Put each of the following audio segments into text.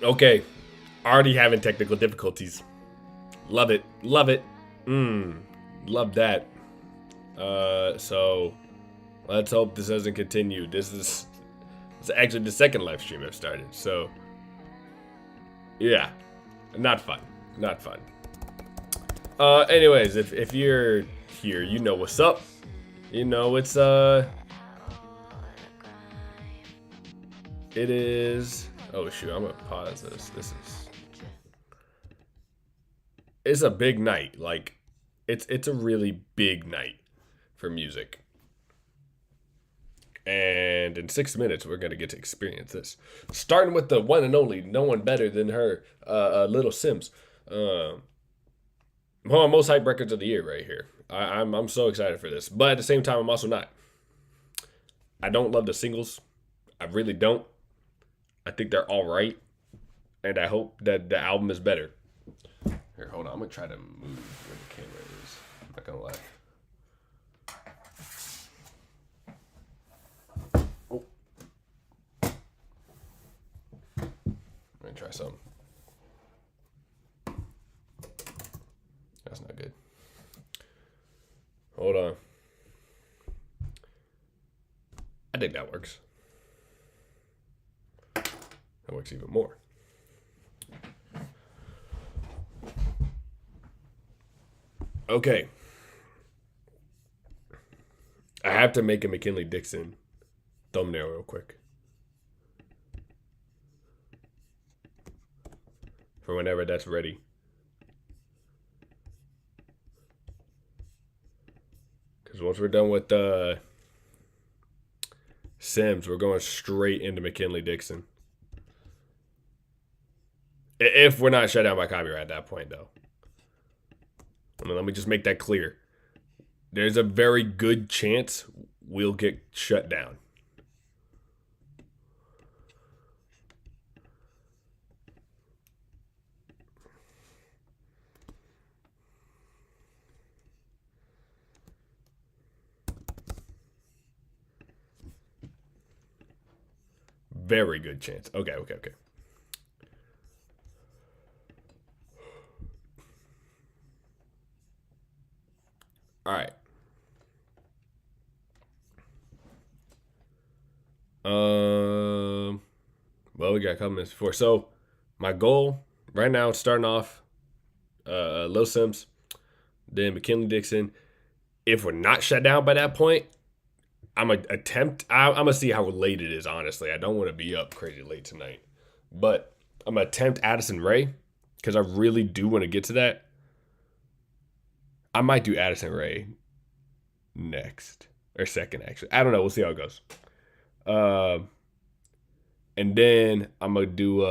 Okay, already having technical difficulties. Love it, love it. Love that. So let's hope this doesn't continue. It's actually the second live stream I've started. So yeah, not fun, not fun. Anyways, if you're here, you know what's up. You know it is. Oh shoot, I'm gonna pause this. It's a big night. Like, it's a really big night for music. And in 6 minutes, we're gonna get to experience this. Starting with the one and only, no one better than her, little Simz. One of my most hype records of the year right here. I'm so excited for this, but at the same time, I'm also not. I don't love the singles. I really don't. I think they're all right, and I hope that the album is better. Here, hold on. I'm gonna try to move where the camera is. I'm not gonna lie. Oh. Let me try something. That's not good. Hold on. I think that works. That works even more. Okay. I have to make a McKinley Dixon thumbnail real quick. For whenever that's ready. Because once we're done with Simz, we're going straight into McKinley Dixon. If we're not shut down by copyright at that point, though. I mean, let me just make that clear. There's a very good chance we'll get shut down. Very good chance. Okay. All right. Well, we got a couple minutes before. So, my goal right now is starting off Lil Simz, then McKinley Dixon. If we're not shut down by that point, I'm gonna see how late it is. Honestly, I don't want to be up crazy late tonight, but I'm gonna attempt Addison Rae because I really do want to get to that. I might do Addison Rae next or second, actually. I don't know. We'll see how it goes. And then I'm gonna do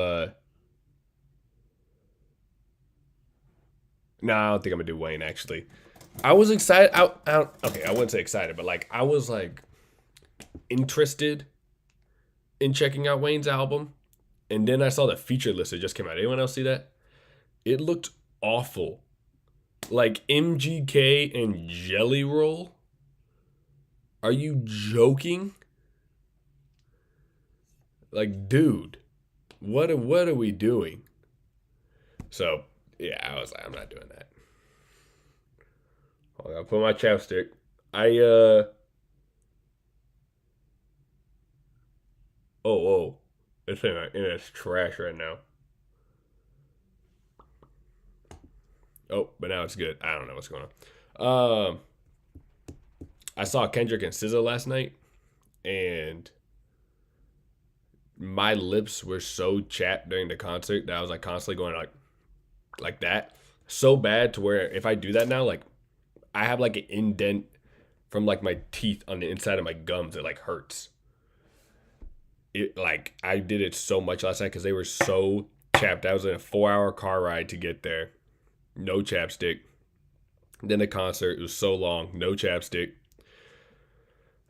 no, I don't think I'm gonna do Wayne actually. I was excited. Okay, I wouldn't say excited, but like I was like interested in checking out Wayne's album, and then I saw the feature list that just came out. Anyone else see that? It looked awful. Like MGK and Jelly Roll. Are you joking? Like, dude, what are we doing? So yeah, I was like, I'm not doing that. Hold on, I'll put my chapstick. Oh, this internet's trash right now. Oh, but now it's good. I don't know what's going on. I saw Kendrick and SZA last night, and my lips were so chapped during the concert that I was like constantly going like that, so bad to where if I do that now, like I have like an indent from like my teeth on the inside of my gums. It like hurts. It like I did it so much last night because they were so chapped. I was in a 4-hour car ride to get there. No chapstick. Then the concert, it was so long. No chapstick.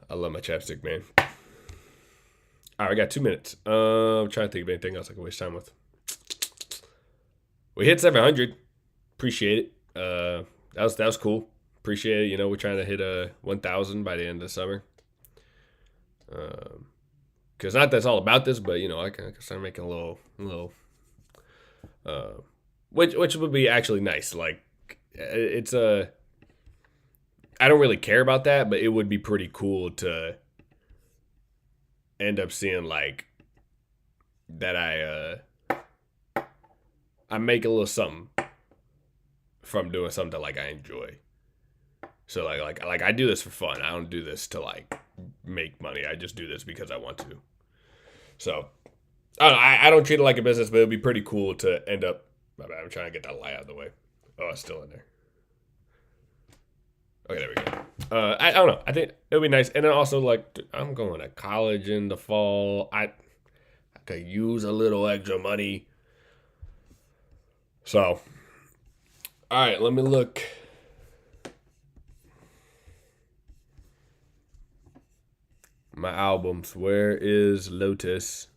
I love my chapstick, man. All right, I got 2 minutes. I'm trying to think of anything else I can waste time with. We hit 700. Appreciate it. That was cool. Appreciate it. You know, we're trying to hit 1,000 by the end of the summer. Because not that's all about this, but you know, I can start making a little uh, which would be actually nice. Like it's a I don't really care about that, but it would be pretty cool to end up seeing like that I make a little something from doing something like I enjoy. So like I do this for fun. I don't do this to like make money. I just do this because I want to. So I don't know, I don't treat it like a business, but it'd be pretty cool to end up. My bad, I'm trying to get that light out of the way. Oh, it's still in there. Okay, there we go. I don't know. I think it would be nice. And then also, like, I'm going to college in the fall. I could use a little extra money. So, all right, let me look. My albums. Where is Lotus?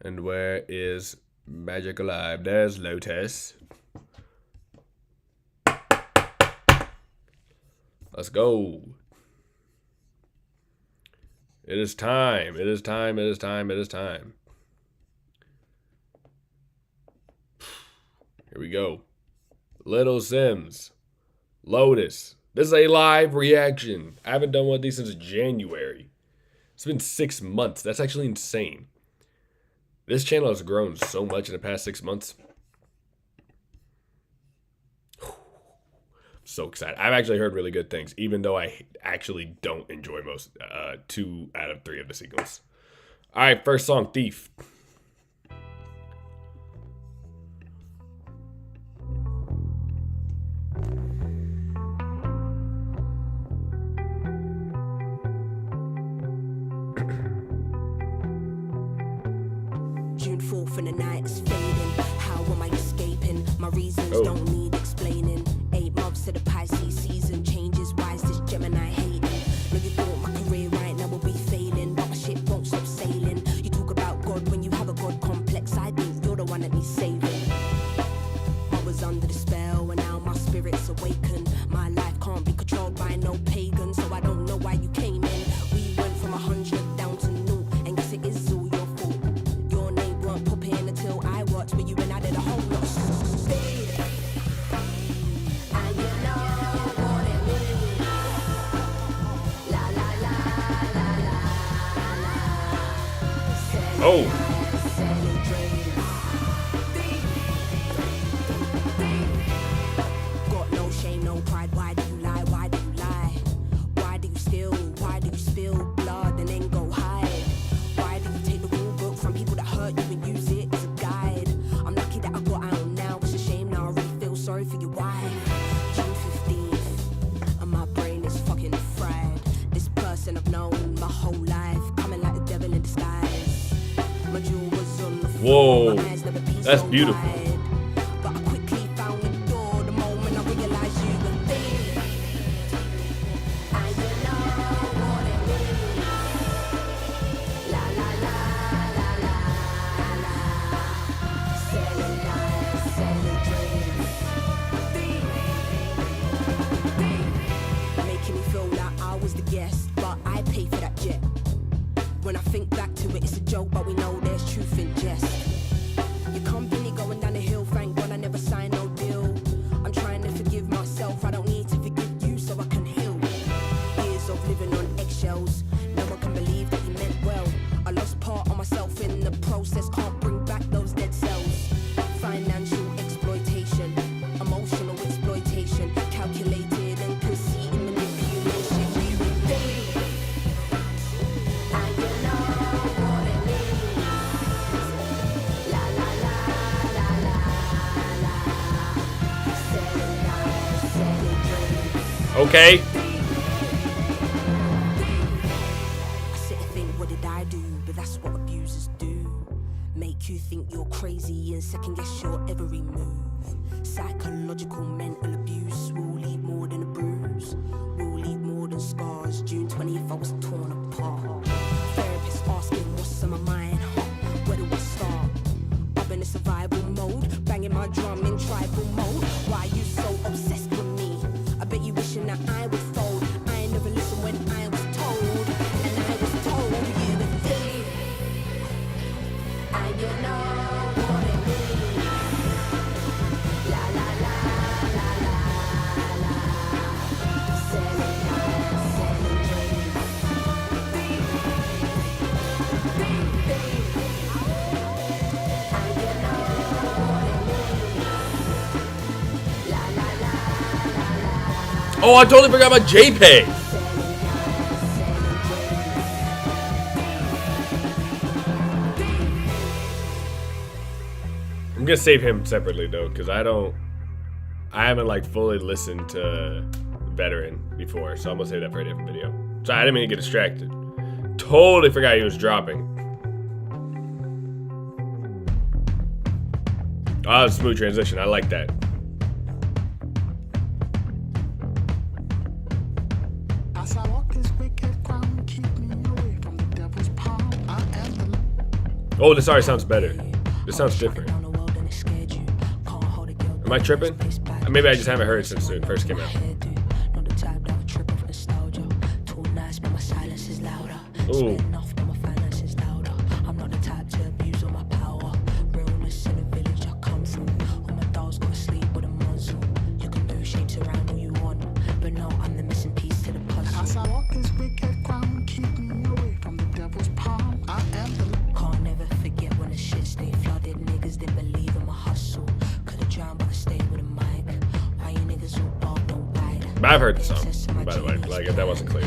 And where is Magic Alive? There's Lotus. Let's go. It is time. It is time. It is time. It is time. Here we go. Little Simz. Lotus. This is a live reaction. I haven't done one of these since January. It's been 6 months. That's actually insane. This channel has grown so much in the past 6 months. So excited. I've actually heard really good things, even though I actually don't enjoy most 2 out of 3 of the sequels. All right, first song, Thief. June 4th and the night is fading. How am I escaping? My reasons don't need explaining. 8 months to the Pisces season changes. Why is this Gemini hating? No, you thought my career right now will be failing, but my ship won't stop sailing. You talk about God when you have a God complex. I think you're the one that needs saving. I was under the spell and now my spirit's awakened. My life can't be controlled by no pagan, so I don't know why you came in. We went from 100 down to 0, and guess it is all your fault. Your name weren't popping until I worked with you and I did a whole lot of speed. And you know what it means. La la la la la la. Oh. Got no shame, no pride. Why do you lie? Why do you lie? Why do you steal? Why do you spill blood and then go hide? Why do you take the rule book from people that hurt you and use it as a guide? I'm lucky that I got out now. It's a shame now. I really feel sorry for you. Why? June 15th, and my brain is fucking fried. This person I've known my whole life, coming like the devil in disguise. My jewel was on the floor. Whoa. My eyes never been That's so beautiful. wide. But I quickly found the door the moment I realized you were there. And you know what it means. La la la la la la. Selling lies, selling dreams. Making me feel like I was the guest, but I paid for that jet. When I think back to it, it's a joke, but we know there's truth in jest. Your company going down the hill, thank God I never signed no deal. I'm trying to forgive myself, I don't need to forgive you so I can heal. Years of living on eggshells, no one can believe that you meant well. I lost part of myself in the process, can't bring back those dead cells. Financial exploitation, emotional exploitation, calculated and conceited manipulation. You were there. And you know what it means. La la la la la la. Selling lies, selling dreams. Okay. I sit and think, what did I do? But that's what abusers do. Make you think you're crazy and second guess your every move. Psychological mental abuse will leave more than a bruise, will leave more than scars. June 20th I was torn apart. Therapist asking what's on my mind, where do I start? I'm in a survival mode, banging my drum in tribal mode. Why you so obsessed with me? I bet you wishing that I would fold. I ain't never listened when I was told, and I was told you the thing. And you know what it means. Oh, I totally forgot about JPay. I'm gonna save him separately though, because I haven't like fully listened to Veteran before, so I'm gonna save that for a different video. So I didn't mean to get distracted. Totally forgot he was dropping. Oh, smooth transition. I like that. Oh, this already sounds better. This sounds different. Am I tripping? Maybe I just haven't heard it since it first came out. Ooh. I've heard the song, by the way, like if that wasn't clear.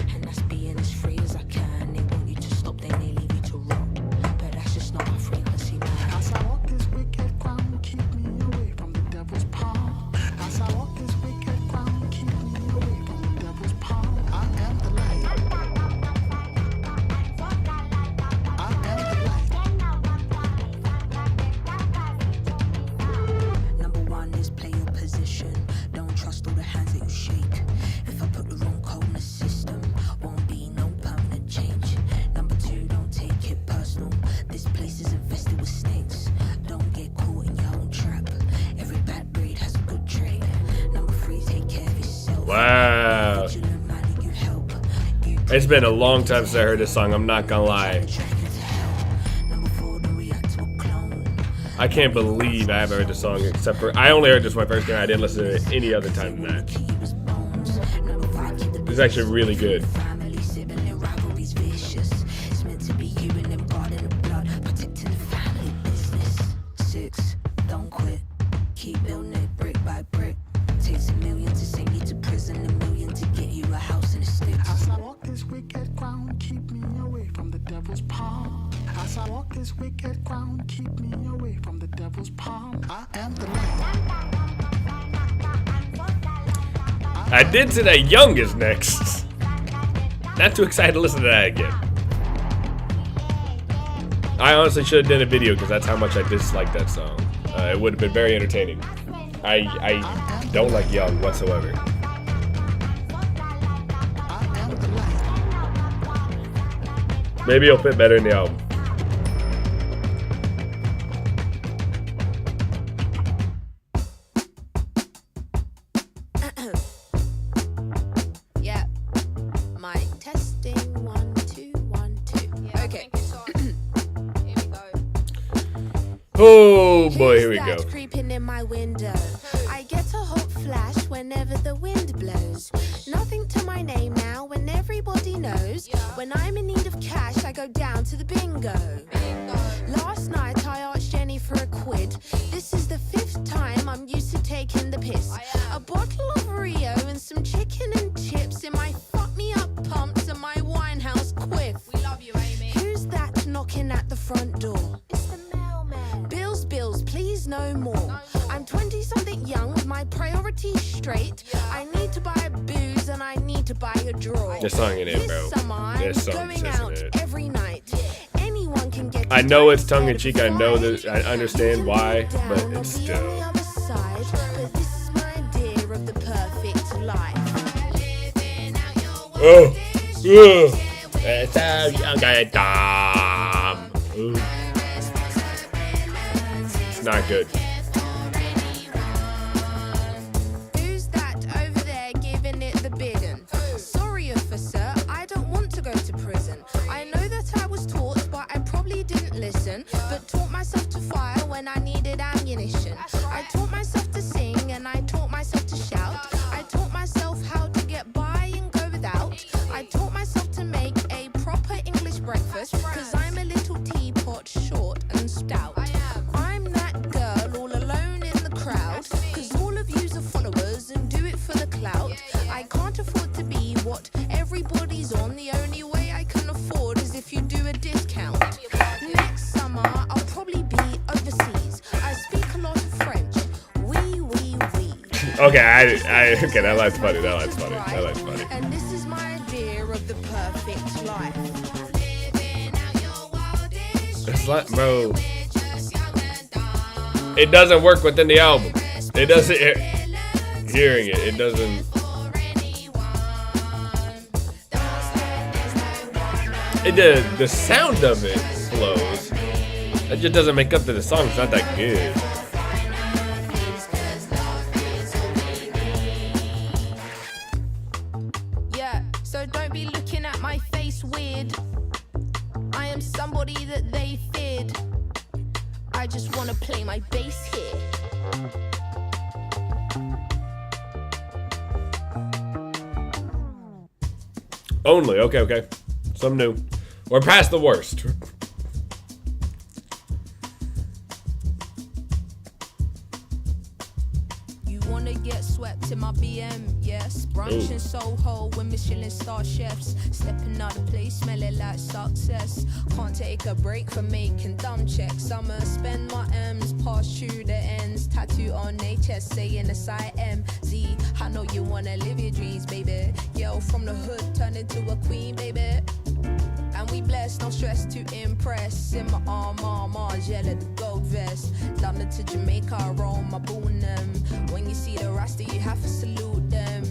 Wow. It's been a long time since I heard this song, I'm not gonna lie. I can't believe I haven't heard this song except for, I only heard this my first game, I didn't listen to it any other time than that. It's actually really good. I did say that Young is next. Not too excited to listen to that again. I honestly should have done a video because that's how much I dislike that song. It would have been very entertaining. I don't like Young whatsoever. Maybe it'll fit better in the album. Oh boy, here we go. Creeping in my window. I get a hot flash whenever the wind blows. Nothing to my name now when everybody knows. When I'm in need of cash, I go down to the bingo. Last night I asked Jenny for £1. This is the 5th time I'm used to taking the piss. A bottle of Rio and some chicken and chips in my fuck me up pumps and my Winehouse quiff. We love you, Amy. Who's that knocking at the front door? Bills, please no more. I'm 20-something young with my priorities straight. I need to buy booze and I need to buy a draw. This song in it, bro. This song is going out every night. Anyone can get. I know it's tongue-in-cheek. I know that. I understand why, but it's still. But this is my idea of the perfect life. Oh, it's a young guy, dumb. It's not good. Who's that over there giving it the big un? Sorry, officer, I don't want to go to prison. I know that I was taught, but I probably didn't listen. But taught myself to fire when I needed ammunition. I taught myself to sing and I taught myself to shout. I taught myself how to get by and go without. I taught myself to make a proper English breakfast, cause I'm a little teapot Okay, okay, that line's funny. That line's funny. That line's funny. And this is my idea of the perfect life. It's like, bro, it doesn't work within the album. It doesn't. Hearing it, it doesn't. The sound of it flows. It just doesn't make up to the song. It's not that good. Yeah, so don't be looking at my face weird. I am somebody that they feared. I just wanna play my bass here. Only, okay. Some new. We're past the worst. You wanna get swept in my BM, yes. Brunch in Soho with Michelin star chefs. Stepping out of place, smelling like success. Can't take a break from making dumb checks. I'ma spend my M's, pass through the ends. Tattoo on their chest, saying S-I-M-Z. I know you wanna live your dreams, baby. Girl from the hood, turn into a queen, baby. And we blessed, no stress to impress. In my arm, Margiela, the gold vest. London to Jamaica, Rome, I boon them. When you see the Rasta, you have to salute them.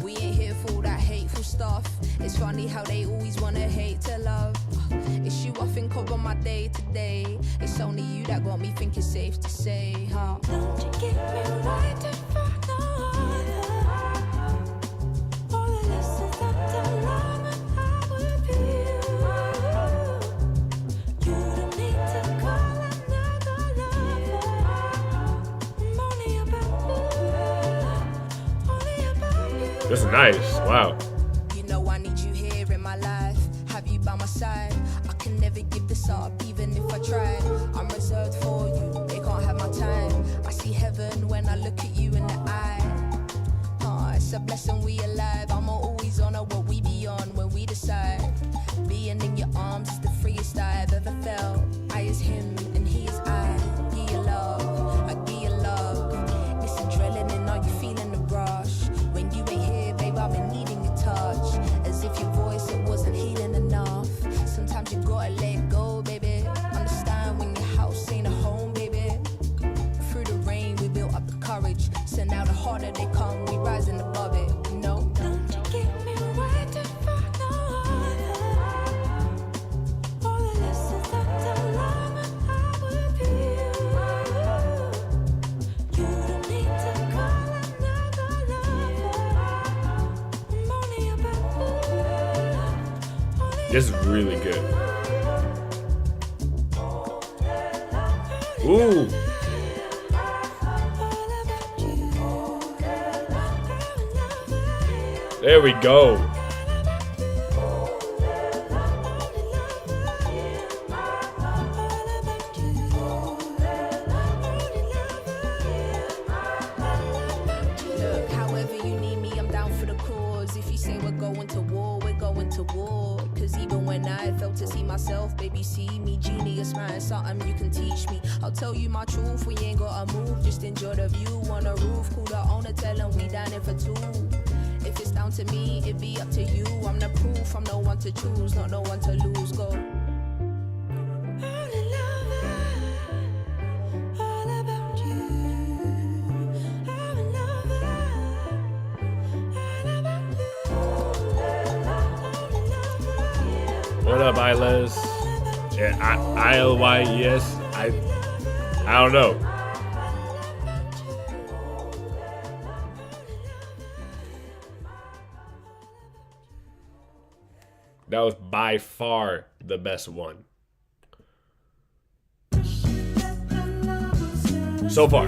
We ain't here for all that hateful stuff. It's funny how they always wanna hate to love. It's you I think of on my day to day. It's only you that got me thinking safe to say, huh? Don't you give me right to fuck no other. All the lessons that I learned when I was you. You don't need to call another lover. I'm only about you. This is nice. Wow. You know I need you here in my life. Have you by my side? I can never give this up, even if I tried. I'm reserved for you. They can't have my time. I see heaven when I look at you in the eye. It's a blessing we alive. I'm always on what we be on when we decide. Being in your arms is the freest I've ever felt. I is him and he is I. Give you love, I give you love. It's adrenaline, are you feeling the rush? When you ain't here, babe, I've been needing your touch. As if your voice, it wasn't healing enough. Sometimes you gotta let go, baby. Understand when your house ain't a home, baby. Through the rain, we built up the courage. So now the harder they come, we rising above it, you know? Don't you give me right to fuck no other. All the lessons that I learned when I was you. You don't need to call another lover. I'm only about you. This is really good. Ooh. There we go. Look, however you need me, I'm down for the cause. If you say we're going to war, we're going to war. Cause even when I fail to see myself, baby, see me. Genius, man, something you can teach me. I'll tell you my truth, we ain't gotta move. Just enjoy the view on the roof. Call the owner, tell him we dining for two. If it's down to me, it be up to you. I'm the proof, I'm no one to choose, not no one to lose. Go. All about you. I'm in love, all about you. What up, Iles? Yeah, ILYES. I don't know. That was by far the best one. So far.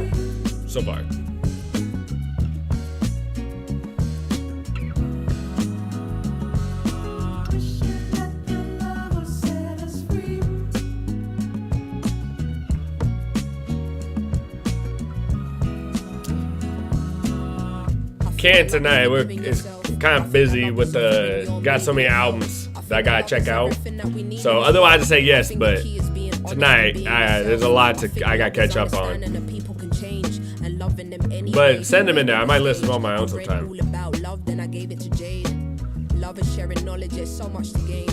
Can't tonight. It's kind of busy with got so many albums that I gotta check out. So otherwise I say yes, but tonight there's a lot I gotta catch up on. But send them in there. I might listen to them on my own sometime. All about love, then I gave it to Jade. Love is sharing knowledge, there's so much to gain.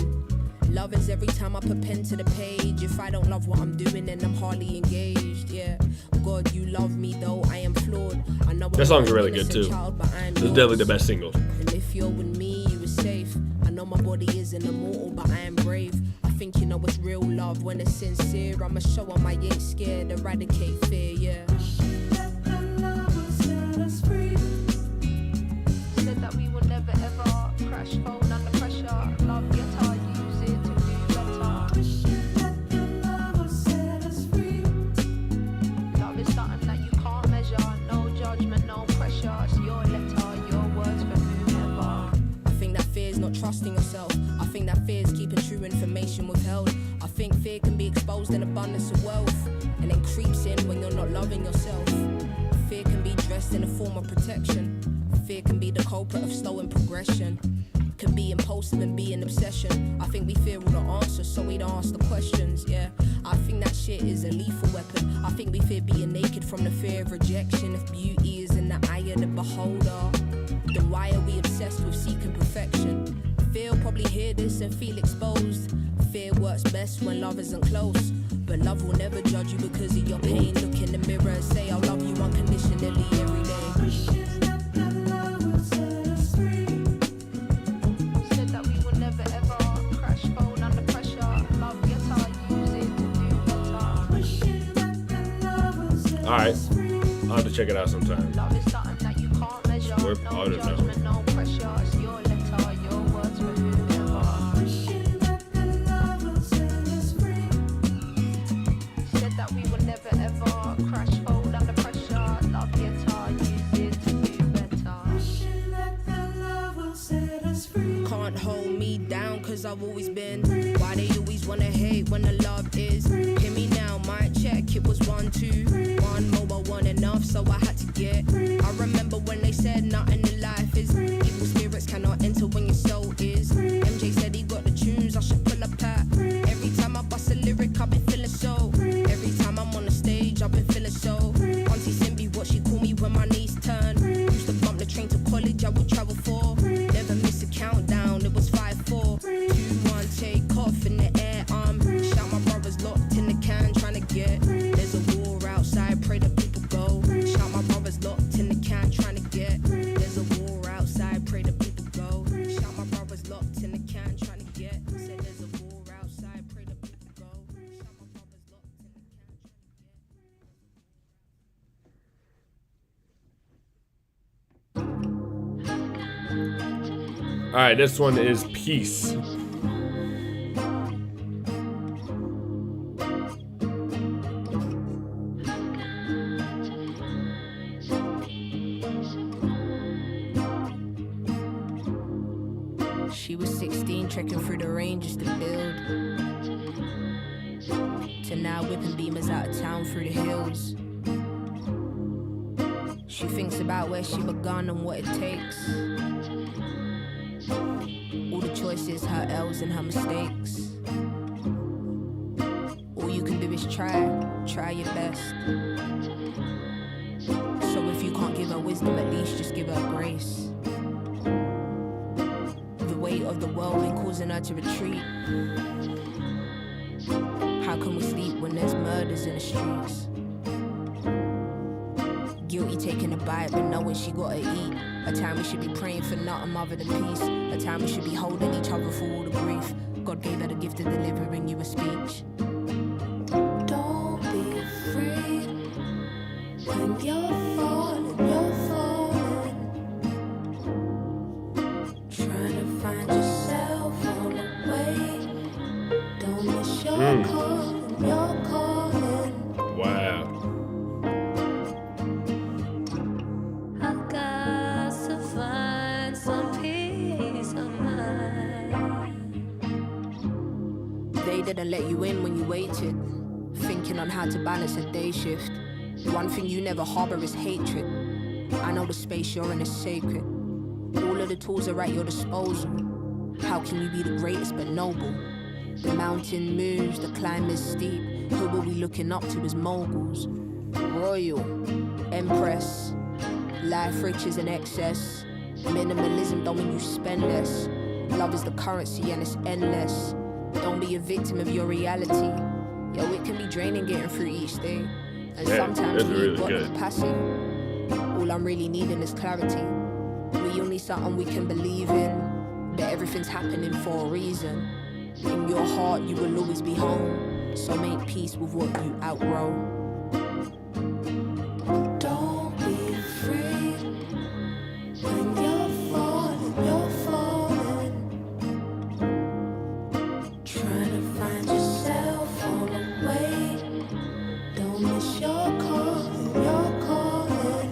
Love is every time I put pen to the page. If I don't love what I'm doing, then I'm hardly engaged. Yeah, God, you love me though I am flawed. I know that song's really good too. This is definitely the best single. And if you're with me, you are safe. I know my body isn't immortal, but I am brave. I think you know it's real love when it's sincere. I'ma show 'em I ain't scared, eradicate fear. Yeah. Said that we will never ever crash, phone under pressure. Love guitar, use it to do better. Love is something that you can't measure. No judgment, no pressure. It's your letter, your words for whoever. I think that fear is not trusting yourself. I think that fear is keeping true information withheld. I think fear can be exposed in abundance of wealth, and then creeps in when you're not loving yourself. Fear can be dressed in a form of protection. Fear can be the culprit of slowing progression. Can be impulsive and be an obsession. I think we fear all the answers, so we don't ask the questions. Yeah, I think that shit is a lethal weapon. I think we fear being naked from the fear of rejection. If beauty is in the eye of the beholder, then why are we obsessed with seeking perfection? Fear will probably hear this and feel exposed. Fear works best when love isn't close. But love will never judge you because of your pain. Look in the mirror and say, I love you unconditionally every day. Said that we will never ever crash, phone under pressure. Love guitar, use it to do better. Alright, I'll have to check it out sometime. Love is something that you can't measure. I No don't know. judgment, no pressure. It's your letter, your words for whoever. Said that we will never ever crash, fold under pressure. Love guitar, use it to do better. Can't hold me down cause I've always been. Why they always wanna hate when the love is. Hear me now, might check, it was 1, 2. One mobile, one enough, so I had to get. I remember when they said nothing in life is. Evil spirits cannot enter when your soul is. MJ said he got the tunes, I should pull up at. Every time I bust a lyric, I've been feeling so. Every time I'm on the stage, I've been feeling so. Auntie Simbi, what she call me when my knees turn. Used to bump the train to college, I would travel for. Never miss a countdown, it was 5, 4, 2, 1, take off in the air. Shout my brothers locked in the can, trying to get. There's a war outside, pray that people go. Shout my brothers locked in the can, trying to get. There's a war outside, pray that people go. Shout my brothers locked in the can, trying to get. Said there's a war outside, pray that people go. Shout my brothers locked in the can, Alright, this one is Peace. She was 16, trekking through the rain just to build. To now whipping beamers out of town through the hills. She thinks about where she begun and what it takes. All the choices, her L's and her mistakes. All you can do is try your best. So if you can't give her wisdom, at least just give her grace. The weight of the world ain't causing her to retreat. How can we sleep when there's murders in the streets? Guilty taking a bite but knowing she gotta eat. A time we should be praying for nothing other than peace. A time we should be holding each other for all the grief. God gave her the gift of delivering you a speech. Don't be afraid when you're falling, trying to find yourself on the way. Don't miss your calling, your calling. Wow. I got to find some peace of mind. They didn't let you in when you waited, thinking on how to balance a day shift. One thing you never harbor is hatred. I know the space you're in is sacred. All of the tools are at your disposal. How can you be the greatest but noble? The mountain moves, the climb is steep. Who are we looking up to as moguls? Royal, Empress, Life riches in excess. Minimalism don't mean you spend less. Love is the currency and it's endless. Don't be a victim of your reality. Yo, it can be draining getting through each day. And sometimes we really got good. capacity. All I'm really needing is clarity. We all need something we can believe in. That everything's happening for a reason. In your heart you will always be home. So make peace with what you outgrow. Don't be afraid. When you're falling, you're falling. Trying to find yourself on the way. Don't miss your calling, your calling.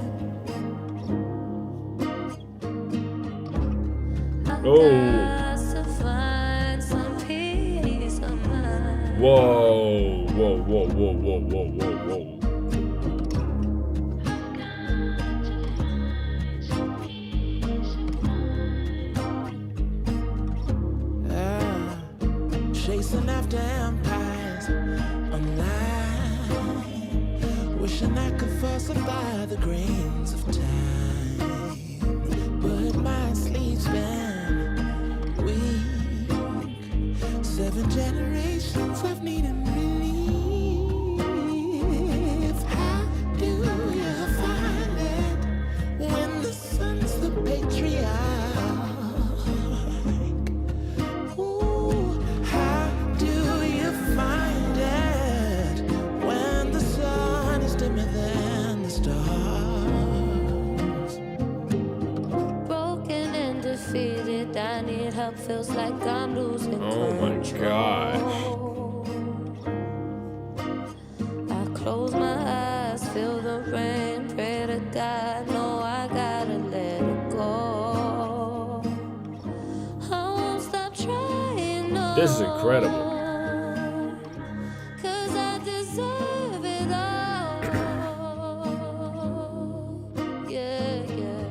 Oh. Got to find some peace of mind. Whoa, whoa, whoa, whoa, whoa, whoa, whoa, whoa. Chasing after empires online, wishing I could falsify the grains of time, but my sleep's been weak. 7 generations of needing relief. How do you find it when the sun's the patriarch? Ooh, how do you find it when the sun is dimmer than the stars? Broken and defeated, I need help. Feels like I'm losing Oh my gosh. I close my eyes, feel the rain, pray to God, no, I gotta let it go. I won't stop trying, no. This is incredible. 'Cause I deserve it all. Yeah, yeah.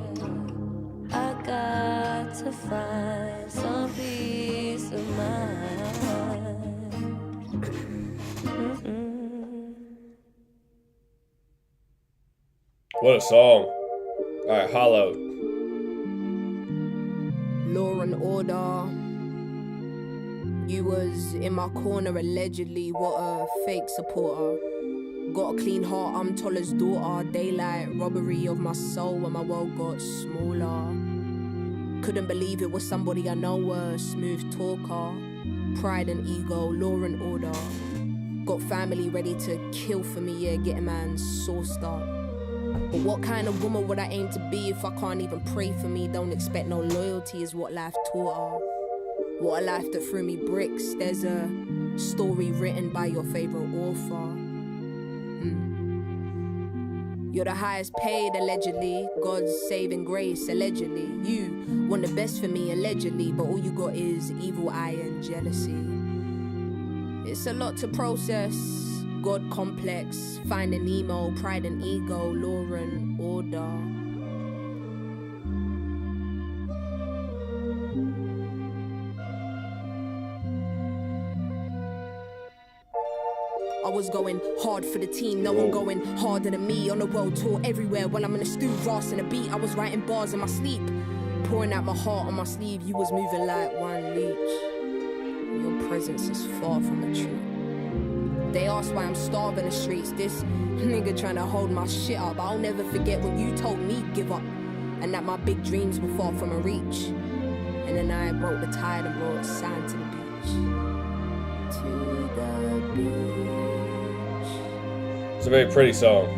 I got to find some peace of mind. What a song. Alright, Hollow. Law and order. You was in my corner allegedly. What a fake supporter. Got a clean heart, I'm Toller's daughter. Daylight, robbery of my soul when my world got smaller. Couldn't believe it was somebody I know, a smooth talker. Pride and ego, law and order. Got family ready to kill for me, yeah, get a man sauced up. But what kind of woman would I aim to be if I can't even pray for me? Don't expect no loyalty is what life taught her. What a life that threw me bricks. There's a story written by your favorite author. You're the highest paid, allegedly. God's saving grace, allegedly. You want the best for me, allegedly. But all you got is evil eye and jealousy. It's a lot to process. God complex, finding Nemo, pride and ego, law and order. I was going hard for the team, no one going harder than me. On a world tour everywhere while I'm in a stew, ras and a beat. I was writing bars in my sleep, pouring out my heart on my sleeve. You was moving like one leech. Your presence is far from a treat. They ask why I'm starving the streets. This nigga trying to hold my shit up. I'll never forget when you told me give up, and that my big dreams were far from a reach. And then I broke the tide and brought sand to the beach. To the beach. It's a very pretty song.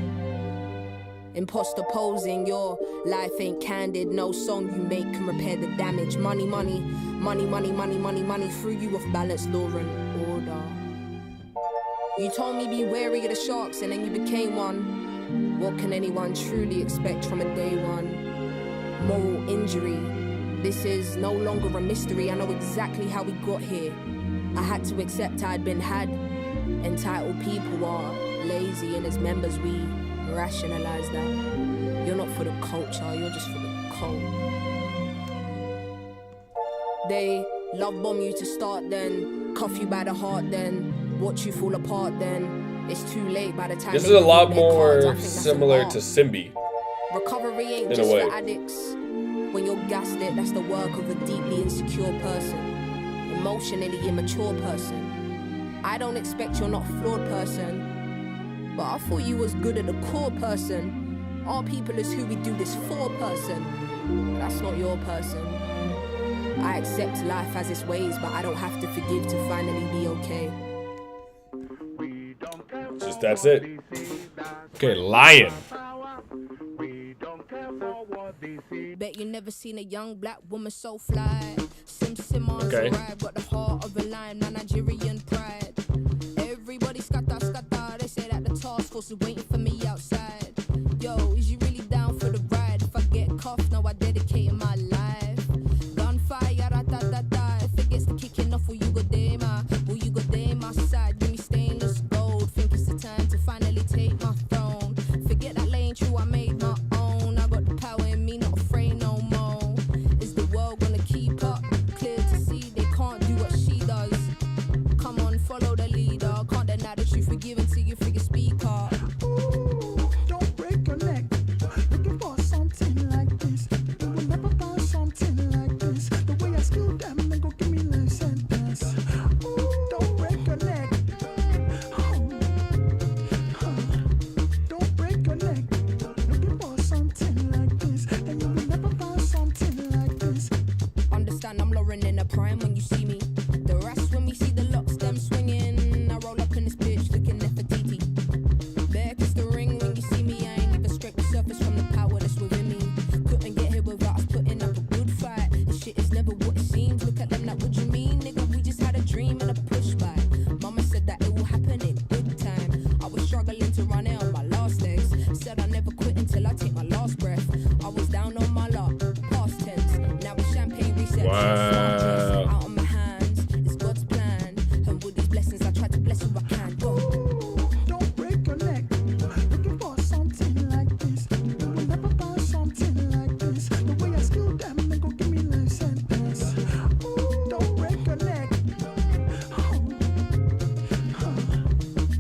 Imposter posing, your life ain't candid. No song you make can repair the damage. Money, money, money, money, money, money, money. Threw you off balance, law and order. You told me be wary of the sharks and then you became one. What can anyone truly expect from a day one? Moral injury. This is no longer a mystery. I know exactly how we got here. I had to accept I'd been had. Entitled people are lazy and as members we rationalize that. You're not for the culture, you're just for the cult. They love bomb you to start then, cuff you by the heart then, watch you fall apart then. It's too late by the time This they is a lot reveal their cards. I more think that's similar an to art. Simbi. Recovery ain't In a just way. for addicts. When you're gaslit, that's the work of a deeply insecure person, emotionally immature person. I don't expect you're not a flawed person, but I thought you was good at the core person. Our people is who we do this for person. That's not your person. I accept life as its ways, but I don't have to forgive to finally be okay. Just that's it. Okay, Lion. Bet you never seen a young black woman so fly. Simz Okay. arrived, got the heart of a lion, my Nigerian pride. Everybody scatter, scatter. They say that the task force is waiting for me outside. Yo, is you really down for the ride? If I get cuffed, now I dedicate my life. Gunfire, da da da da. If it gets to kicking off, will you go there, ma? Will you go there, my side? Give me stainless gold. Think it's the time to finally take my throne. Forget that lane true, I made my own. I got the power in me, not afraid no more. Is the world gonna keep up? Clear to see they can't do what she does. Come on, follow the leader. Can't deny the truth, forgive until you figure speak up. Don't break your neck. Looking for something like this. You will never find something like this. The way I skill them and go give me life sentence. Don't break your neck. Don't break your neck. Looking for something like this. And you will never find something like this. Understand I'm Lauren in a prime when you see me. The rest when we see the locks, them swinging. I roll up in this bitch looking Nefertiti. Bear kiss the ring when you see me. I ain't even scrape the surface from the power that's within me. Couldn't get here without us putting up a good fight. This shit is never what it seems. Look at them like, what you mean, nigga? We just had a dream and a push by. Mama said that it will happen in good time. I was struggling to run it on my last legs. Said I never quit until I take my last breath. I was down on my luck, past tense. Now it's champagne reception. Wow. Out of my hands, it's God's plan. And with these blessings, I try to bless who I can. Go. Don't break your neck. Looking for something like this. You will never find something like this. The way I skill them and go give me life sentence. Don't break your neck.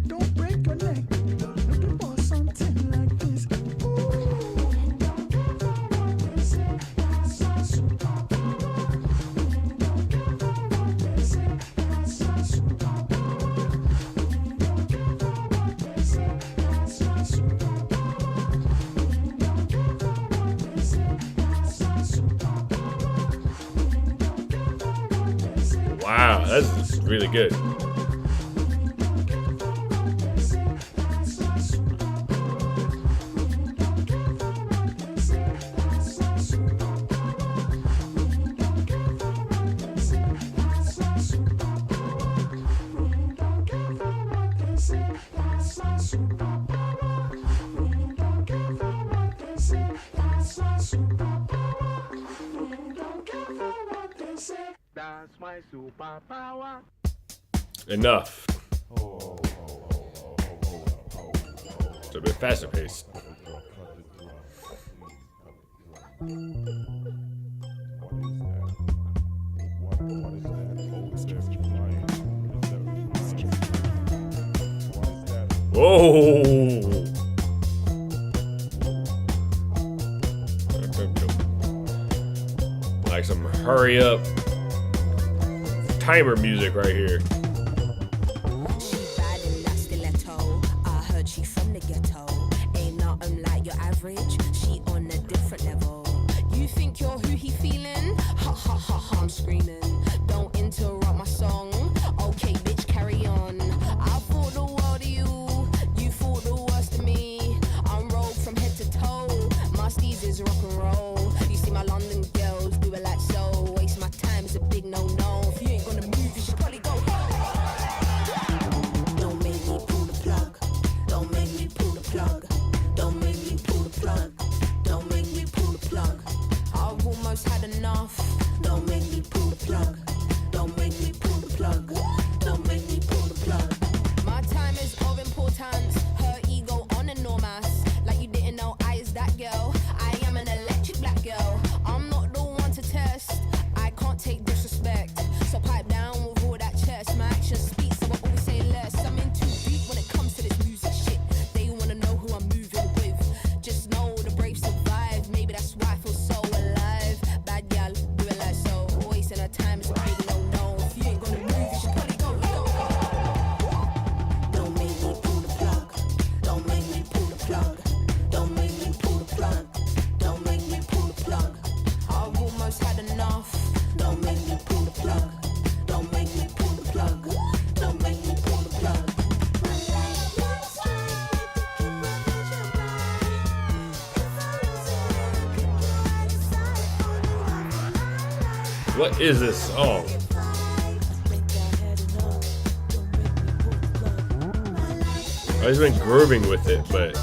Don't break your neck. Looking for something like this. Wow, that's really good. That's my superpower. Enough. It's a bit faster paced. Whoa! Like some hurry up timer music right here. She bad in that stiletto. I heard she from the ghetto. Ain't nothing like your average. She on a different level. You think you're who he feeling? Ha ha ha ha! I'm screaming. Don't interrupt my song. Okay, bitch, carry on. I thought the world of you. You thought the worst of me. I'm rogue from head to toe. My steez is rock and roll. You see my London girls do it like so. Waste my time is a big no-no. If you ain't gonna move, you should probably go home. Don't make me pull the plug. Don't make me pull the plug. Don't make me pull the plug. Don't make me pull the plug. I've almost had enough. Don't make me pull the plug. What is this song? I've just been grooving with it, but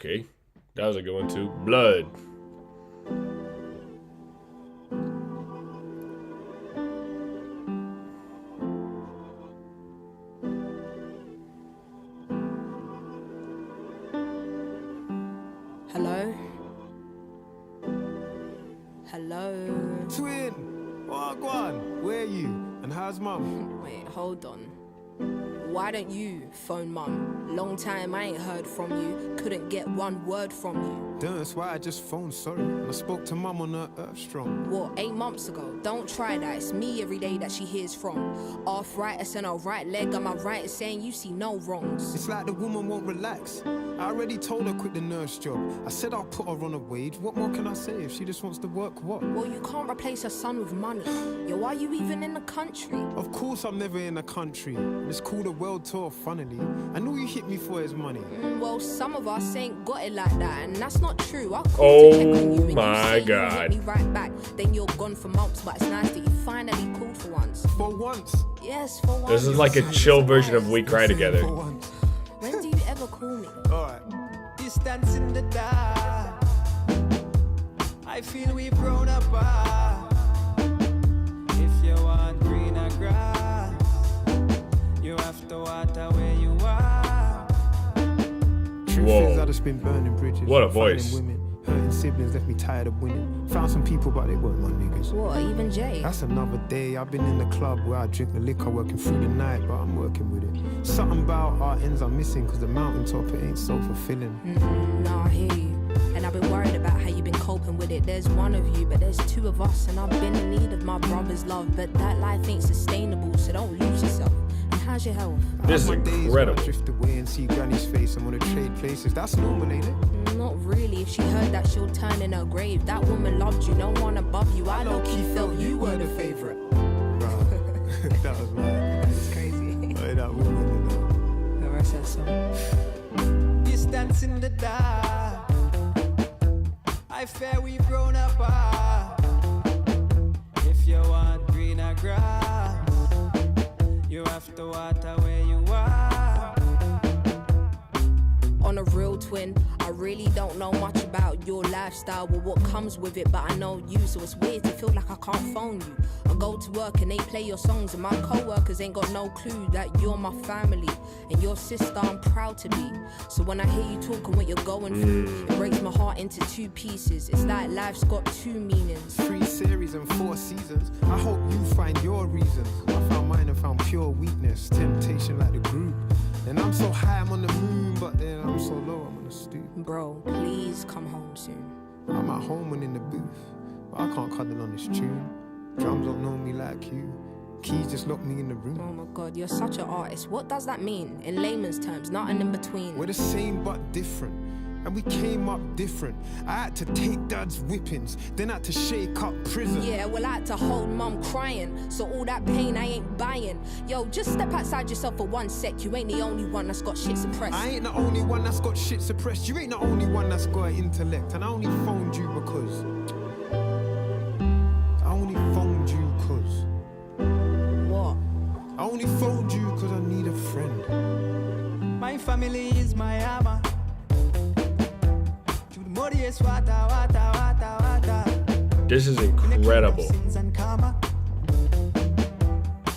okay. That was a good one too. Blood. Hello? Hello? Twin, Wagwan, where are you? And how's mum? Wait, hold on. Why don't you phone mum? Long time I ain't heard from you. Couldn't get one word from you. That's why I just phoned, sorry. I spoke to mum on her Earth Strong. What, 8 months ago? Don't try that. It's me every day that she hears from. Arthritis in her right leg. Am I right in saying you see no wrongs? It's like the woman won't relax. I already told her quit the nurse job. I said I'll put her on a wage. What more can I say if she just wants to work? What? Well, you can't replace her son with money. Yo, why are you even in the country? Of course I'm never in the country. It's called a world tour, funnily. And all you hit me for is money. Well, some of us ain't got it like that, and that's not true. I'll call Oh to check on you, and my you say God. you'll hit me right back. Then you're gone for months, but it's nice that you finally called for once. For once. Yes, for once. This is like a chill version of We Cry Together. For once. When do you ever call me? Alright. Distance in the dark. I feel we've grown apart. If you want greener grass, you have to water where you are. Truth Whoa. is, I just been burning bridges. What a fighting voice. Women, hurting siblings left me tired of winning. Found some people, but they weren't my niggas. What, even Jay? That's another day. I've been in the club where I drink the liquor, working through the night, but I'm working with it. Something about our ends I'm missing, cause the mountaintop, it ain't so fulfilling. No, I hear you. And I've been worried about how you've been coping with it. There's one of you, but there's 2 of us. And I've been in need of my brother's love. But that life ain't sustainable, so don't lose yourself. And how's your health? This is I have my days incredible. where I drift away and see Granny's face. I'm gonna trade places. That's normal, ain't it? Not really. If she heard that, she'll turn in her grave. That woman loved you, no one above you. I low-key felt you were the favorite. Bruh, that was mad. It's crazy. Hey, that woman, you know. The rest of that song. Distance in the dark. I fear we've grown apart. If you want greener grass, you have to water where you are. On a real twin, I really don't know much about your lifestyle or what comes with it, but I know you, so it's weird to feel like I can't phone you. I go to work and they play your songs, and my co-workers ain't got no clue that you're my family and your sister I'm proud to be. So when I hear you talking what you're going through, it breaks my heart into 2 pieces. It's like life's got 2 meanings. 3 series and 4 seasons. I hope you find your reasons. I found mine and found pure weakness, temptation like the group. And I'm so high, I'm on the moon, but then I'm so low, I'm on the stoop. Bro, please come home soon. I'm at home and in the booth, but I can't cuddle on this tune. Drums don't know me like you. Keys just lock me in the Oh room. my god, you're such an artist. What does that mean? In layman's terms, nothing in between. We're the same but different, and we came up different. I had to take dad's whippings, then had to shake up prison. Yeah, well, I had to hold mum crying, so all that pain I ain't buying. Yo, just step outside yourself for 1 sec. You ain't the only one that's got shit suppressed. I ain't the only one that's got shit suppressed. You ain't the only one that's got an intellect. And I only phoned you because What? I only phoned you because I need a friend. My family is my armor. To the muddiest water, water, water, water. This is incredible. Sins and karma.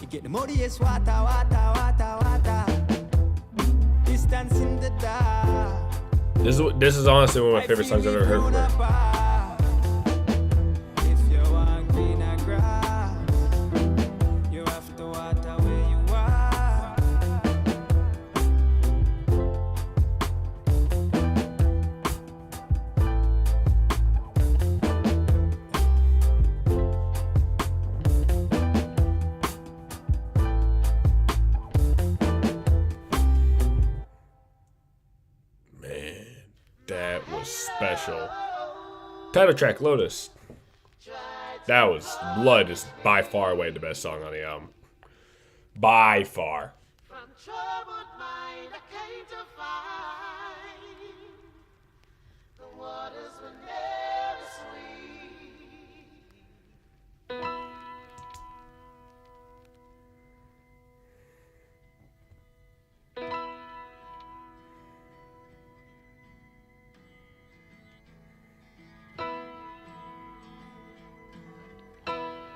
You get the muddiest water, water, water, water. Distance in the dark. This is honestly one of my favorite songs I've ever heard from her. If you want greener grass, you have to water where you are. official. Title track, Lotus. That was Blood is by far away the best song on the album. By far. From troubled mind, I came to find the waters were never sweet.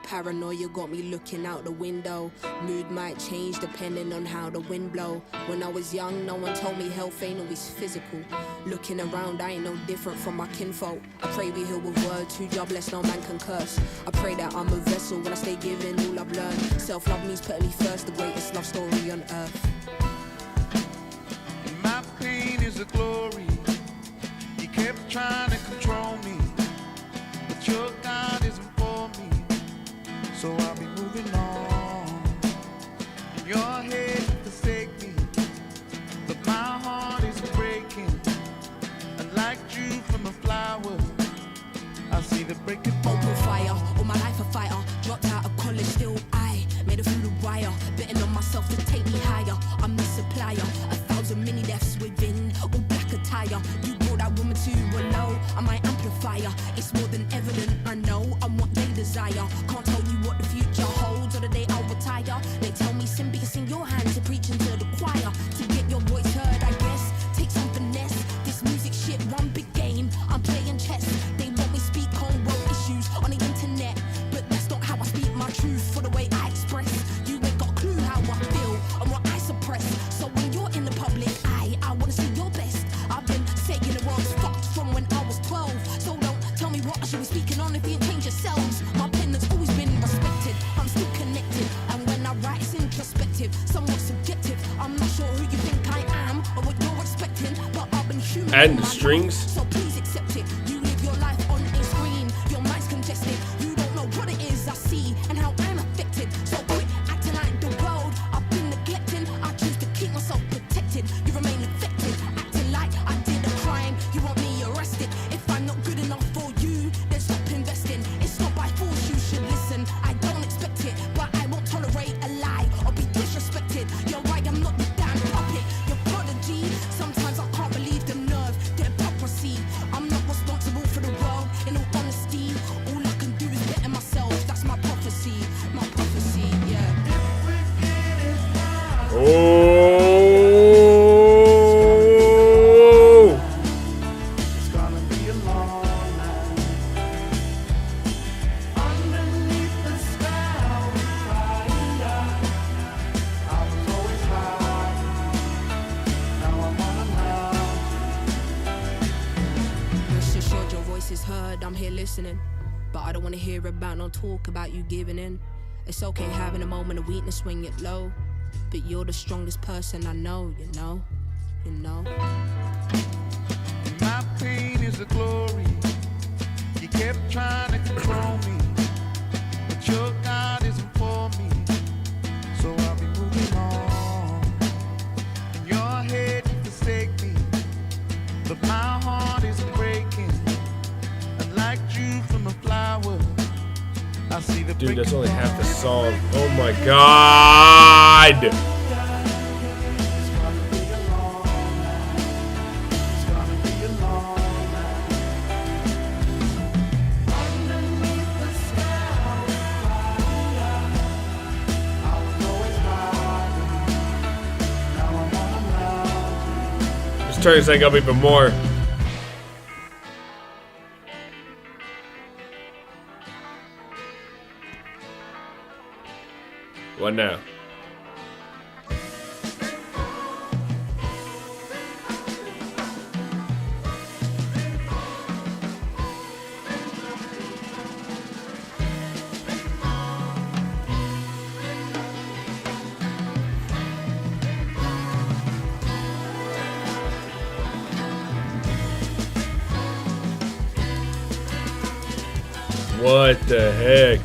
Paranoia got me looking out the window. Mood might change depending on how the wind blow. When I was young, no one told me health ain't always physical. Looking around, I ain't no different from my kinfolk. I pray we heal with words, too jobless, no man can curse. I pray that I'm a vessel when I stay giving all I've learned. Self-love means putting me first, the greatest love story on earth. My pain is a glory. You kept trying to control me, but your God isn't for me. So I'll be moving on. In your head you forsake me, but my heart is breaking. And like dew from a flower, I see the breaking point. Open fire, all my life a fighter. Dropped out of college, still I made it through the wire. Betting on myself to take me higher. I'm the supplier, 1,000 mini deaths within, all black attire. You brought that woman to a low, I'm my amplifier. It's more than evident, I know I'm what they desire. Can't tell you what the future holds or the day I'll retire. They tell me sin because in your hands are preaching to the choir. To get your voice heard, I guess, take some finesse. This music shit, one big game, I'm playing chess. They want me speak on world issues on the internet, but that's not how I speak my truth for the way I express. You ain't got a clue how I feel and what I suppress. So when you're in the public eye, I wanna see your best. I've been saying the world's fucked from when I was 12. So don't tell me what I should be speaking on if you ain't changed yourselves. My pen has always been respected, I'm still connected. And when I write it's introspective, somewhat subjective. I'm not sure who you think I am or what you're expecting, but I've been human. And the strings. So please accept it. You live your life on a screen, your mind's congested. You don't know what it is I see and how I'm affected. So quit acting like the world I've been neglecting. I choose to keep myself protected. You remain infected, acting like I did a crime. You want me arrested. If I'm not good enough for you, then stop investing. It's not by force, you should listen. I don't expect it, but I won't tolerate a lie or be disrespected. You're right, I'm not the damn puppet. You're prodigy. Sometimes I can't believe the nerve, the hypocrisy. I'm not responsible for the world, in all honesty. All I can do is better myself. That's my prophecy, yeah. Oh. It's gonna be a long night. Underneath the sky with fire. I was always high. Now I'm on a mountain. Rest assured your voice is heard, I'm here listening. But I don't wanna hear about no talk about you giving in. It's okay having a moment of weakness when you're low, but you're the strongest person I know, you know. My pain is a glory. You kept trying to control me, but your God isn't for me. So I'll be moving on. In your head you forsake me, but my heart is breaking. And like dew from a flower, I see the Dude, that's breaking only half the point. song. Oh my god. It's gonna be a long night. It's gonna be a long night. Underneath the sky with fire. I was always hiding. Now I'm on a mountain. Let's turn this thing up even more. What now? What the heck?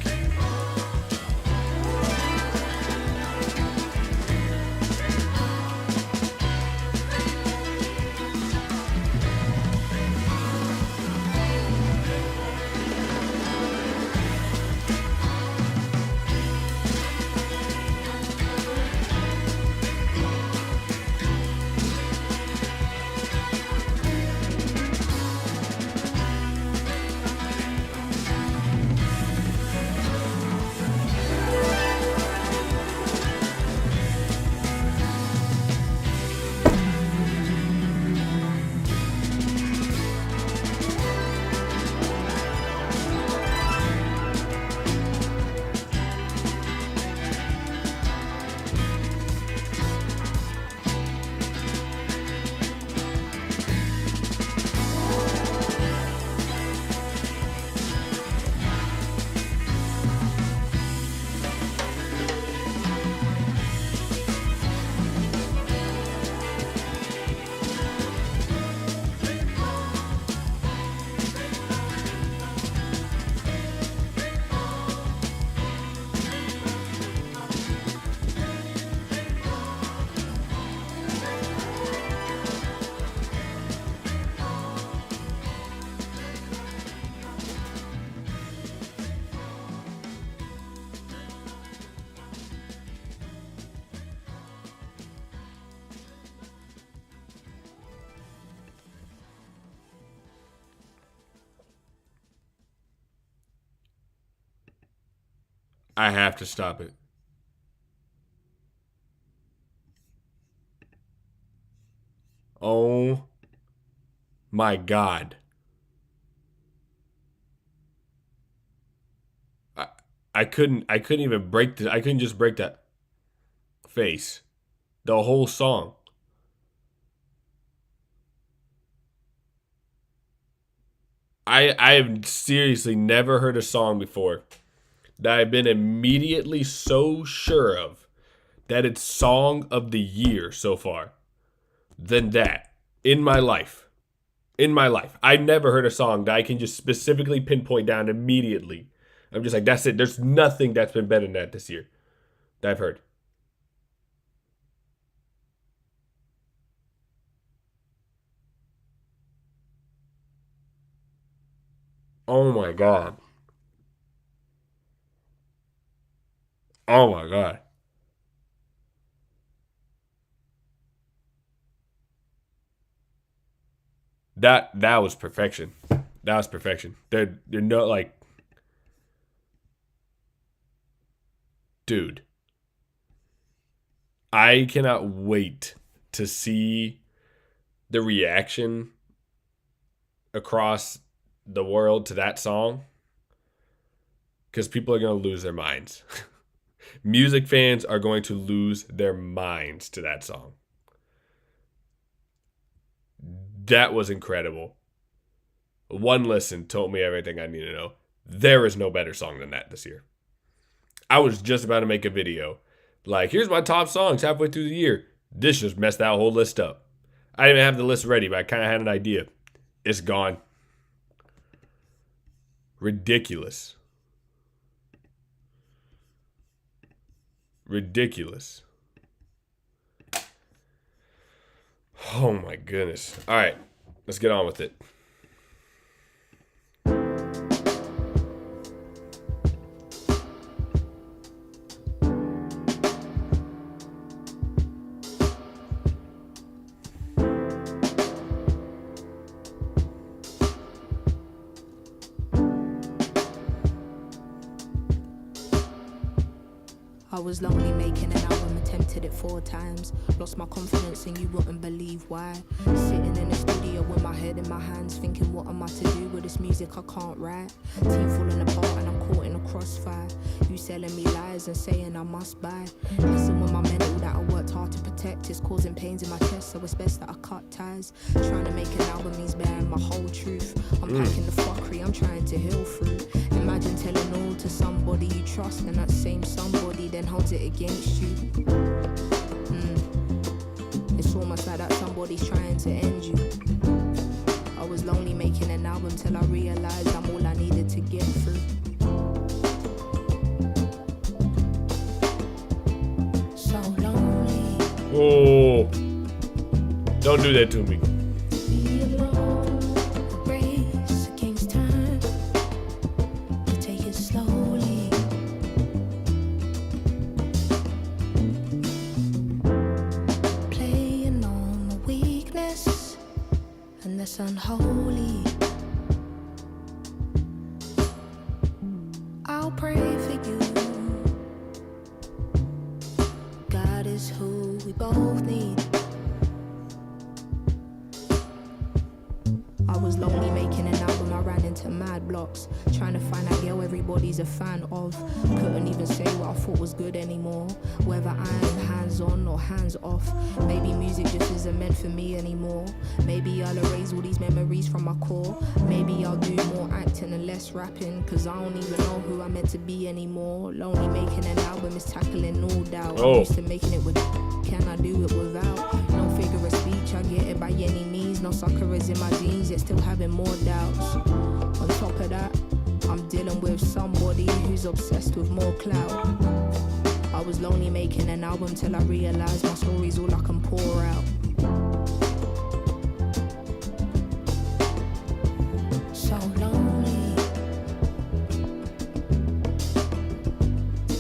I have to stop it. Oh my God. I couldn't even break I couldn't just break that face. The whole song. I have seriously never heard a song before that I've been immediately so sure of that it's song of the year so far than that in my life. In my life. I've never heard a song that I can just specifically pinpoint down immediately. I'm just like, that's it. There's nothing that's been better than that this year that I've heard. Oh my God. Oh my God. That was perfection. That was perfection. They're no like, dude. I cannot wait to see the reaction across the world to that song because people are going to lose their minds. Music fans are going to lose their minds to that song. That was incredible. One listen told me everything I need to know. There is no better song than that this year. I was just about to make a video. Like, here's my top songs halfway through the year. This just messed that whole list up. I didn't even have the list ready, but I kind of had an idea. It's gone. Ridiculous. Ridiculous. Oh my goodness. All right, let's get on with it. I was lonely making an album, attempted it 4 times. Lost my confidence and you wouldn't believe why. Sitting in the studio with my head in my hands, thinking what am I to do with this music I can't write. Team falling apart and I'm caught in a crossfire. You selling me lies and saying I must buy. Listen with my mental that I worked hard to protect is causing pains in my chest, so it's best that I cut ties. Trying to make an album means bearing my whole truth. I'm packing the fuckery, I'm trying to heal through. Imagine telling all to somebody you trust and that same somebody then holds it against you. It's almost like that somebody's trying to end you. I was lonely making an album till I realized I'm all I needed to get through. So lonely. Oh, don't do that to me. Be alone, a race against time. To take it slowly. Playing on the weakness and that's unholy. I'll pray for you. God is who we both need. I was lonely making an album, I ran into mad blocks. Trying to find that girl everybody's a fan of. Couldn't even say what I thought was good anymore. Whether I'm hands on or hands off. Maybe music just isn't meant for me anymore. Maybe I'll erase all these memories from my core. Maybe I'll do more acting and less rapping, cause I don't even know who I'm meant to be anymore. Lonely making an album is tackling all doubt. I'm used to making it with, can I do it without? No figure of speech, I get it by any means. No sucker is in my jeans, yet still having more doubts. On top of that, I'm dealing with somebody who's obsessed with more clout. I was lonely making an album till I realized my story's all I can pour out. So lonely.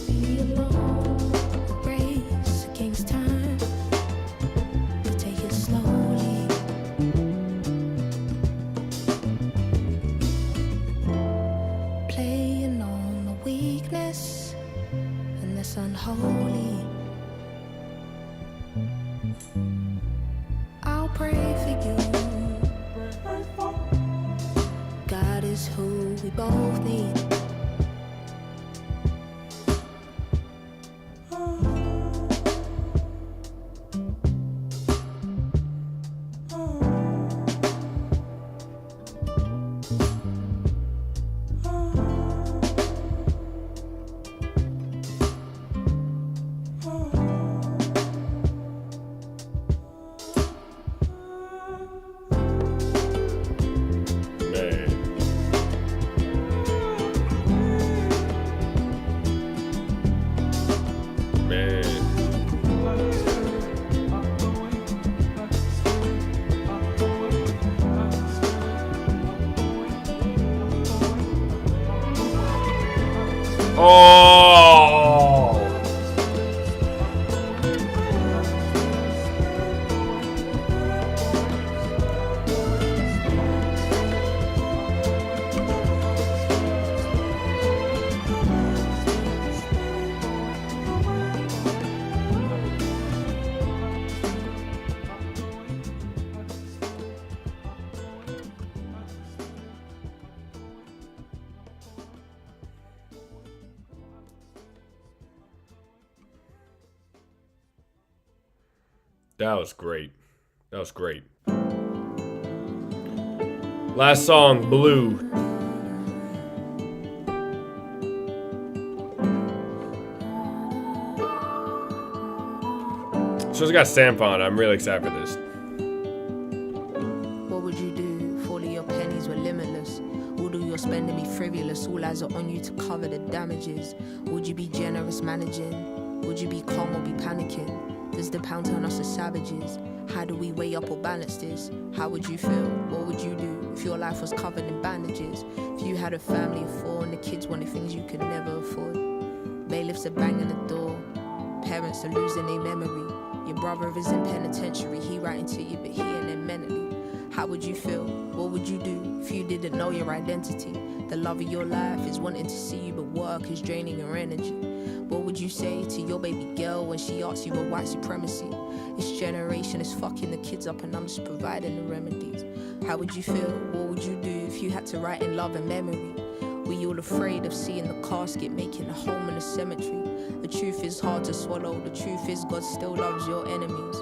Be alone, a race against time. To take it slowly. Playing on the weakness it's unholy. I'll pray for you. God is who we both need. Oh! That was great. That was great. Last song, Blue. So it's got Sam on. I'm really excited for this. What would you do if all of your pennies were limitless? All of your spending be frivolous, all eyes are on you to cover the damages. Would you be generous managing? Would you be calm or be panicking? Does the pound turn us to savages? How do we weigh up or balance this? How would you feel? What would you do if your life was covered in bandages? If you had a family of 4 and the kids wanted things you could never afford. Bailiffs are banging the door. Parents are losing their memory. Your brother is in penitentiary. He writing to you but he ain't there mentally. How would you feel? What would you do if you didn't know your identity? The love of your life is wanting to see you but work is draining your energy. What would you say to your baby girl when she asks you about white supremacy? This generation is fucking the kids up and I'm just providing the remedies. How would you feel? What would you do if you had to write in love and memory? Were you all afraid of seeing the casket making a home in the cemetery? The truth is hard to swallow. The truth is God still loves your enemies.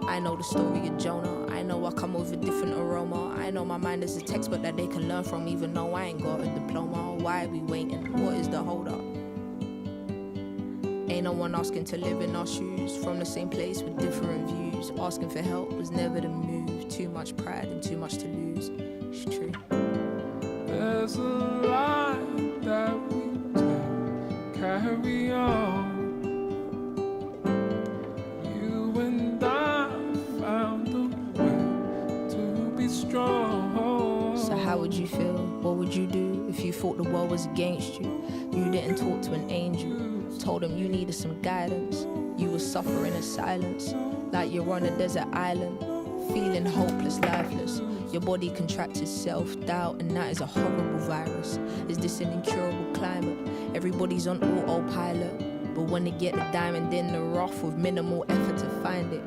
I know the story of Jonah. I know I come with a different aroma. I know my mind is a textbook that they can learn from even though I ain't got a diploma. Why are we waiting? What is the hold up? Ain't no one asking to live in our shoes. From the same place with different views. Asking for help was never the move. Too much pride and too much to lose. It's true. There's a lie that we take, carry on. You and I found a way to be strong. So how would you feel? What would you do if you thought the world was against you? You didn't talk to an angel. Told him you needed some guidance. You were suffering in silence, like you're on a desert island, feeling hopeless, lifeless. Your body contracted self-doubt, and that is a horrible virus. Is this an incurable climate? Everybody's on autopilot, but when they get the diamond in the rough with minimal effort to find it,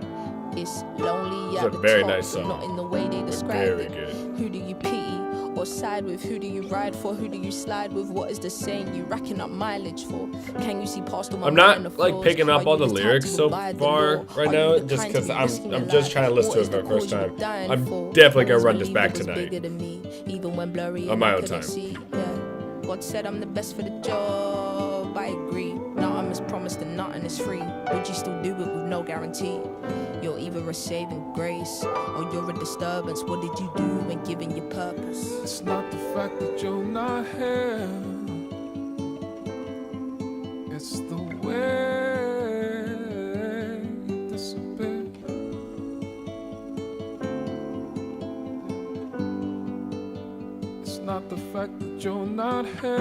it's lonely It's at a the very top, nice but song. not in the way they describe Very it. good. Who do you pity or side with? Who do you ride for? Who do you slide with? What is the saying you racking up mileage for? Can you see past all my I'm mind not the like flaws? picking Are up all you the the type lyrics to so abide the far law? right Are now, you the just kind because to be risking your I'm just life? trying to listen to What it is for the the first cause you time. were dying I'm for? definitely gonna Always run this believed back it was tonight. bigger than me, even when blurry On and my I own couldn't time. see. Yeah. God said I'm the best for the job. I agree. Nothing is promised and nothing is free. Would you still do it with no guarantee? You're either a saving grace or you're a disturbance. What did you do when given your purpose? It's not the fact that you're not here, it's the way you disappear. It's not the fact that you're not here,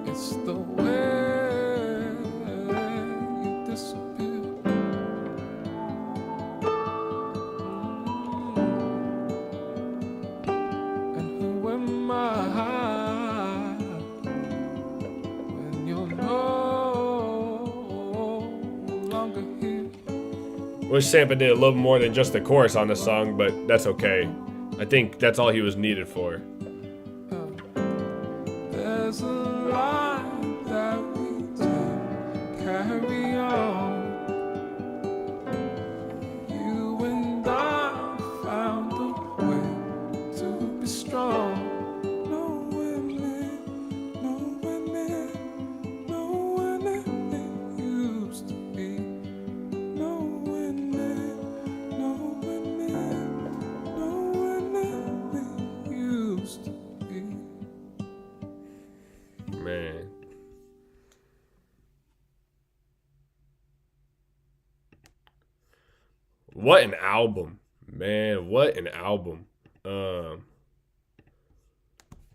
it's the way you disappear. And who am I when Wish Sampa did a little more than just the chorus on the song, but that's okay. I think that's all he was needed for. There's a line that we take, carry on. You and I found a way to be strong. No winning, no winning, no winning it used to be. No winning, no winning, no winning it used to be. Man. What an album. Man, what an album.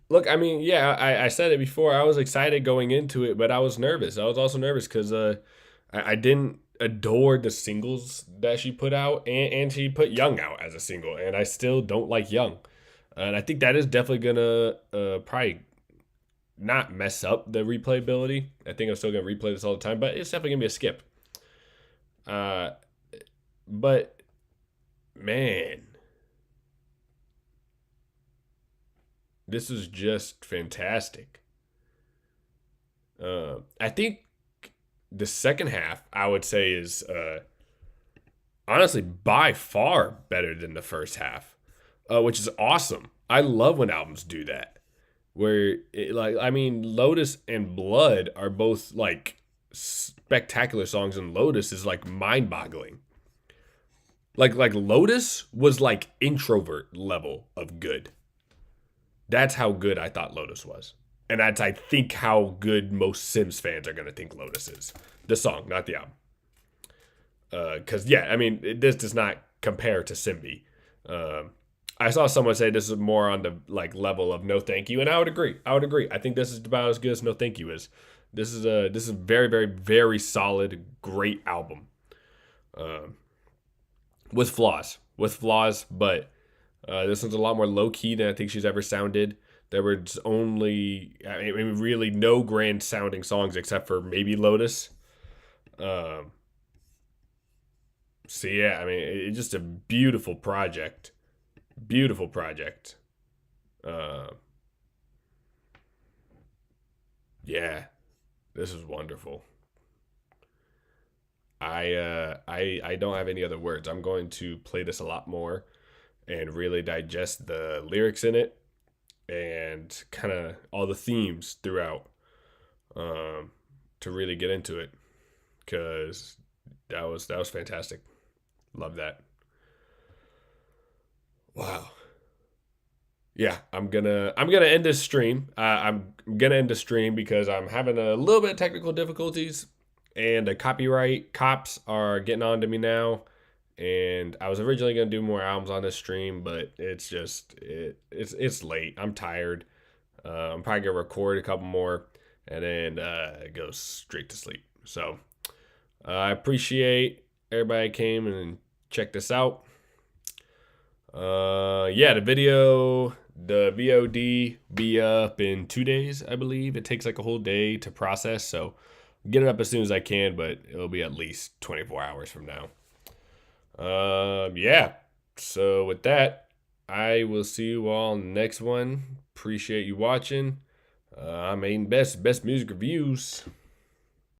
Look, I mean, yeah, I said it before. I was excited going into it, but I was nervous. I was also nervous because I didn't adore the singles that she put out, and she put Young out as a single, and I still don't like Young. And I think that is definitely gonna probably not mess up the replayability. I think I'm still gonna replay this all the time, but it's definitely gonna be a skip. But man, this is just fantastic. I think the second half, I would say, is honestly by far better than the first half, which is awesome. I love when albums do that. Where, Lotus and Blood are both, like, spectacular songs, and Lotus is, like, mind-boggling. Like Lotus was, like, introvert level of good. That's how good I thought Lotus was. And that's, I think, how good most Simz fans are going to think Lotus is. The song, not the album. Because, yeah, I mean, this does not compare to Simbi. I saw someone say this is more on the like level of No Thank You, and I would agree. I think this is about as good as No Thank You is. This is a very, very, very solid, great album. With flaws, but this one's a lot more low key than I think she's ever sounded. There was only, really no grand sounding songs except for maybe Lotus. So yeah, I mean, it's just a beautiful project. Beautiful project. Yeah, this is wonderful. I don't have any other words. I'm going to play this a lot more and really digest the lyrics in it and kind of all the themes throughout, to really get into it, because that was fantastic. Love that. Wow. Yeah, I'm gonna end this stream. I'm gonna end the stream because I'm having a little bit of technical difficulties, and the copyright cops are getting on to me now. And I was originally gonna do more albums on this stream, but it's just it's late. I'm tired. I'm probably gonna record a couple more and then go straight to sleep. So I appreciate everybody came and checked this out. Yeah, the VOD be up in 2 days, I believe. It takes like a whole day to process, so get it up as soon as I can, but it'll be at least 24 hours from now. Yeah. So with that, I will see you all next one. Appreciate you watching. I'm Aiden Best music reviews.